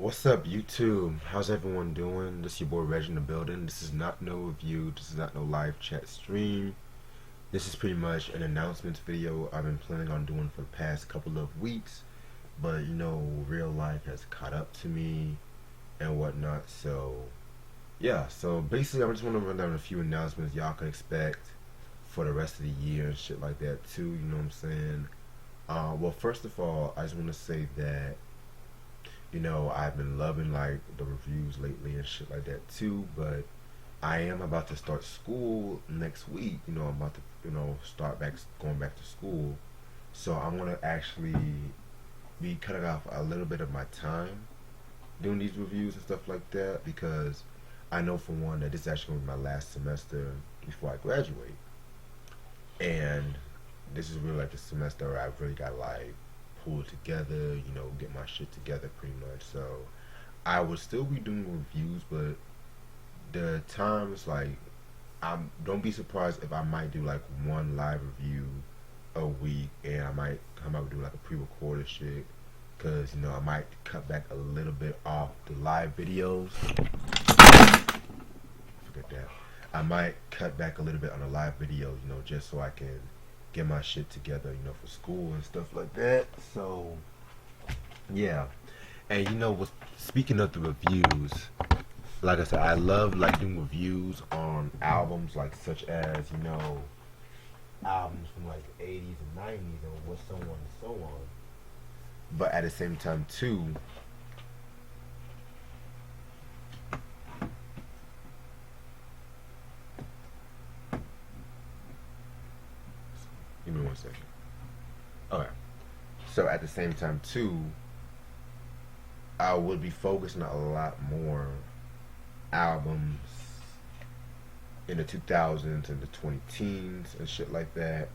What's up, YouTube? How's everyone doing? This is your boy Reg in the building. This is not no review. This is not no live chat stream. This is pretty much an announcements video I've been planning on doing for the past couple of weeks. But real life has caught up to me and whatnot. So basically, I just want to run down a few announcements y'all can expect for the rest of the year and shit like that too. You know what I'm saying? Well, first of all, I just want to say that I've been loving like the reviews lately and shit like that too, but I am about to start school next week. I'm about to, start going back to school. So I'm gonna actually be cutting off a little bit of my time doing these reviews and stuff like that because I know for one that this is actually gonna be my last semester before I graduate. And this is really like the semester where I've really got like pull together, get my shit together pretty much. So I would still be doing reviews, but the times like don't be surprised if I might do like one live review a week, and I might come out and do like a pre-recorded shit, cause I might cut back a little bit off the live videos. Forget that. I might cut back a little bit on the live videos, just so I can get my shit together, for school and stuff like that. So yeah. And speaking of the reviews, like I said, I love like doing reviews on albums like such as, albums from like the 80s and 90s and what so on and so on. But at the same time too, give me one second. Okay. So at the same time too, I would be focusing a lot more albums in the 2000s and the 20 teens and shit like that,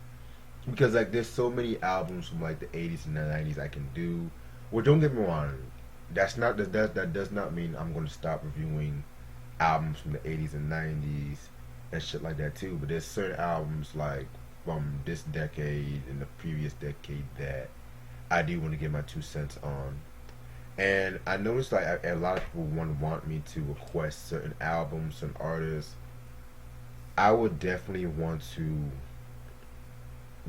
because like there's so many albums from like the 80s and the 90s I can do. Well, don't get me wrong, that does not mean I'm going to stop reviewing albums from the 80s and 90s and shit like that too, but there's certain albums like from this decade and the previous decade that I do want to get my 2 cents on. And I noticed like a lot of people want me to request certain albums, certain artists. I would definitely want to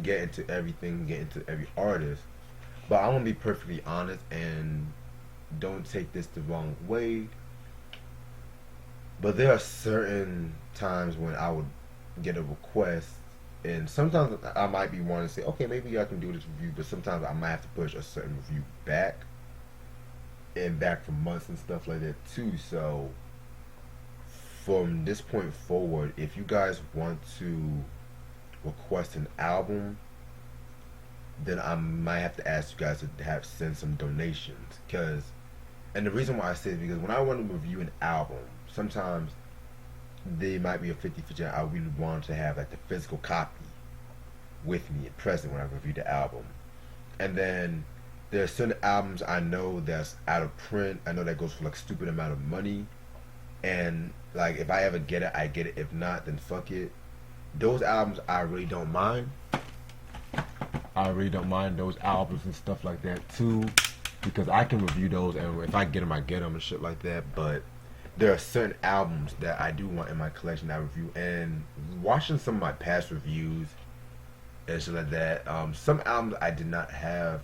get into everything, get into every artist. But I want to be perfectly honest and don't take this the wrong way. But there are certain times when I would get a request, and sometimes I might be wanting to say, okay, maybe I can do this review, but sometimes I might have to push a certain review back and back for months and stuff like that too. So from this point forward, if you guys want to request an album, then I might have to ask you guys to send some donations. And the reason why I say it is because when I want to review an album, sometimes there might be a 50-50. I really want to have like the physical copy with me at present when I review the album. And then there's certain albums I know that's out of print. I know that goes for like a stupid amount of money. And like if I ever get it, I get it. If not, then fuck it. Those albums I really don't mind. I really don't mind those albums and stuff like that too, because I can review those, and if I get them, I get them and shit like that. But there are certain albums that I do want in my collection that I review, and watching some of my past reviews and shit like that, some albums I did not have.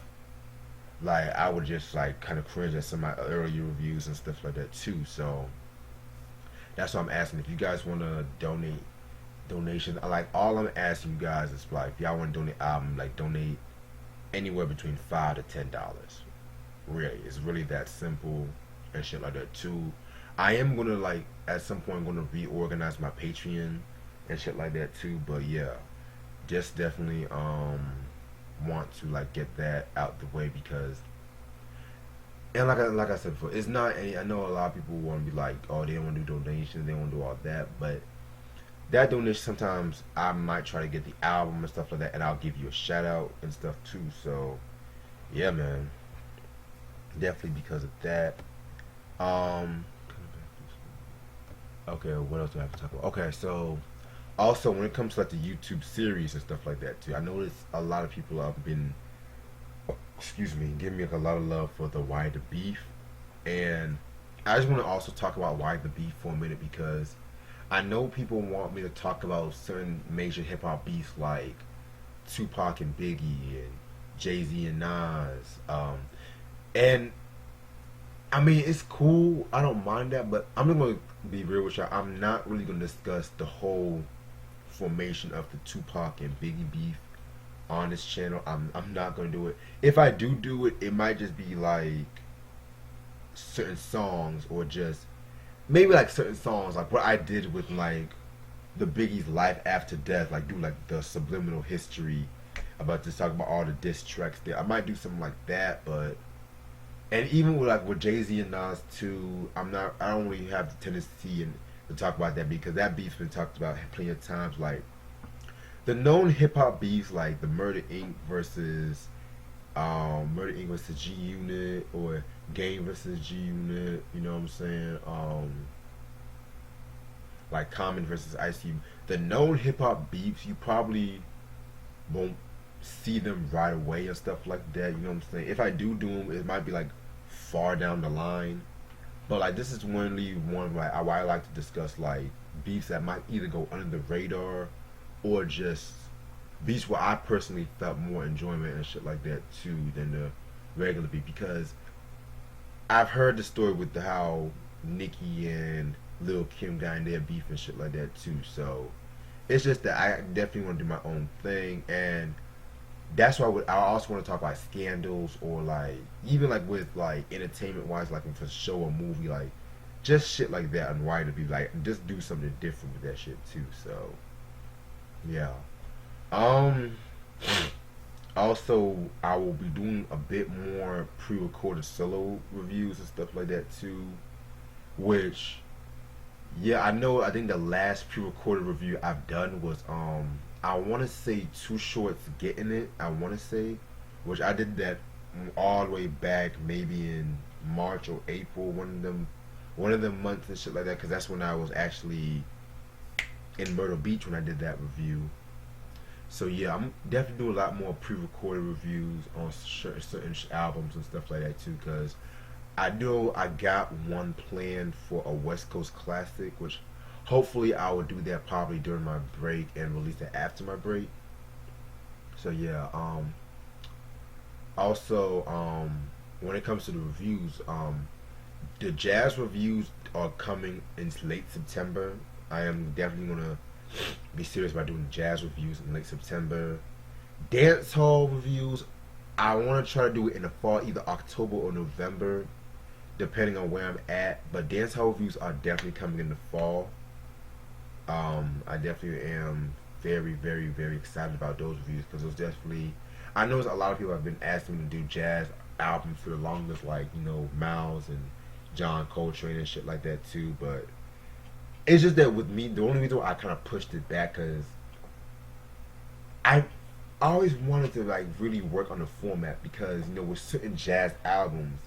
Like I would just like kind of cringe at some of my earlier reviews and stuff like that too. So that's why I'm asking if you guys want to donate donations. Like all I'm asking you guys is like if y'all want to donate album, like donate anywhere between $5 to $10. Really, it's really that simple and shit like that too. I am gonna like at some point I'm gonna reorganize my Patreon and shit like that too. But yeah, just definitely want to like get that out the way, because and like I said before, it's not any. I know a lot of people want to be like, oh, they don't want to do donations, they want to do all that, but that donation sometimes I might try to get the album and stuff like that, and I'll give you a shout out and stuff too. So yeah, man, definitely because of that. Okay, what else do I have to talk about? Okay, so also when it comes to like the YouTube series and stuff like that too, I noticed a lot of people have been, excuse me, giving me like a lot of love for the Why the Beef And I just want to also talk about Why the Beef for a minute because I know people want me to talk about certain major hip hop beefs like Tupac and Biggie and Jay Z and Nas. And I mean, it's cool. I don't mind that, but I'm not going to be real with y'all. I'm not really going to discuss the whole formation of the Tupac and Biggie beef on this channel. I'm not going to do it. If I do it, it might just be like certain songs or just maybe like certain songs, like what I did with like the Biggie's life after death, like do like the subliminal history about just talking about all the diss tracks there. I might do something like that, but and even with like with Jay Z and Nas too, I don't really have the tendency to talk about that because that beef's been talked about plenty of times. Like the known hip hop beefs, like the Murder Inc. versus G Unit or Game versus G Unit. You know what I'm saying? Like Common versus Ice Cube. The known hip hop beefs, you probably won't see them right away and stuff like that. You know what I'm saying? If I do them, it might be like far down the line. But like this is one like why I like to discuss like beefs that might either go under the radar or just beefs where I personally felt more enjoyment and shit like that too than the regular beef because I've heard the story with how Nicki and Lil Kim got in their beef and shit like that too. So it's just that I definitely want to do my own thing, and that's why I also want to talk about scandals or like even like with like entertainment wise, like if a show or movie, like just shit like that, and why to be like just do something different with that shit too. So yeah. Um. Also, I will be doing a bit more pre-recorded solo reviews and stuff like that too. Which, yeah, I know. I think the last pre-recorded review I've done was I want to say Too Short's Getting It. I want to say, which I did that all the way back maybe in March or April, one of them months and shit like that. Because that's when I was actually in Myrtle Beach when I did that review. So yeah, I'm definitely doing a lot more pre-recorded reviews on certain albums and stuff like that too. Cause I know I got one planned for a West Coast classic, which hopefully I will do that probably during my break and release it after my break. So yeah. Also, when it comes to the reviews, the jazz reviews are coming in late September. I am definitely gonna be serious about doing jazz reviews in late September. Dance hall reviews, I want to try to do it in the fall, either October or November, depending on where I'm at. But dance hall reviews are definitely coming in the fall. I definitely am very, very, very excited about those reviews because it was definitely. I know a lot of people have been asking me to do jazz albums for the longest, like Miles and John Coltrane and shit like that too. But it's just that with me, the only reason why I kind of pushed it back because I always wanted to like really work on the format because with certain jazz albums,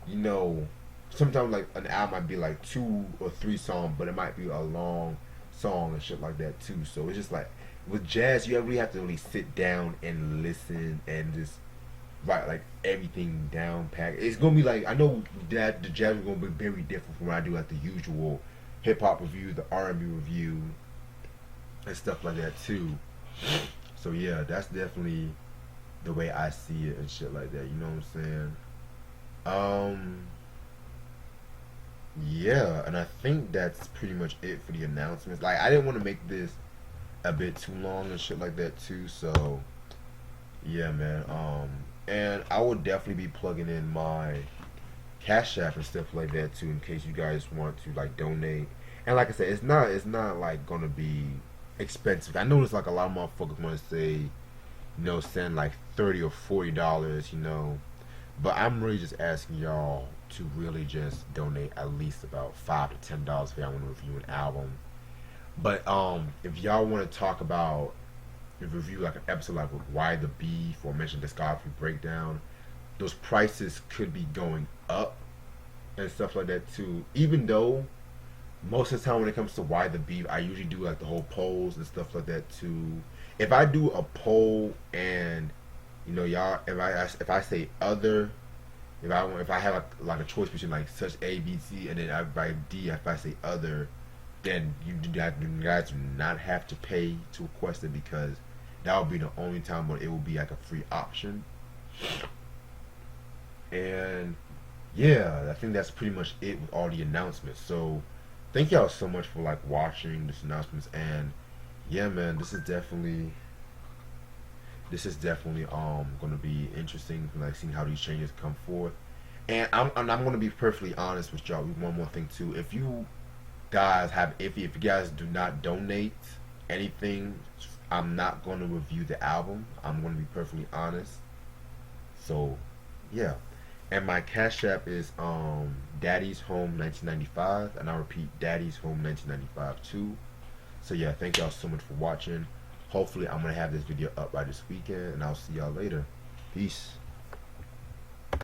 you know, sometimes like an album might be like 2 or 3 songs, but it might be a long song and shit like that too. So it's just like with jazz, you really have to really sit down and listen and just write like everything down pack. It's gonna be like I know that the jazz is gonna be very different from what I do at the usual hip hop review, the R&B review, and stuff like that too. So yeah, that's definitely the way I see it and shit like that. You know what I'm saying? Yeah, and I think that's pretty much it for the announcements. Like I didn't want to make this a bit too long and shit like that too. So yeah, man. And I will definitely be plugging in my Cash App and stuff like that too, in case you guys want to like donate. And like I said, it's not like gonna be expensive. I notice like a lot of motherfuckers want to say, send like $30 or $40, but I'm really just asking y'all to really just donate at least about $5 to $10 if y'all want to review an album. But if y'all want to talk about review like an episode like with Why the Beef or mention discography breakdown, those prices could be going up and stuff like that too. Even though most of the time when it comes to Why the Beef, I usually do like the whole polls and stuff like that too. If I do a poll and y'all, if I say other If I have like a choice between like such A, B, C, and then I by D, if I say other, then you guys do not have to pay to request it, because that will be the only time when it will be like a free option. And yeah, I think that's pretty much it with all the announcements. So thank y'all so much for like watching this announcements. And yeah, man, this is definitely gonna be interesting, like seeing how these changes come forth. And I'm gonna be perfectly honest with y'all. One more thing too. If you guys have, if you guys do not donate anything, I'm not gonna review the album. I'm gonna be perfectly honest. So yeah. And my cash app is Daddy's Home 1995, and I repeat, Daddy's Home 1995 too. So yeah, thank y'all so much for watching. Hopefully I'm gonna have this video up by this weekend, and I'll see y'all later. Peace.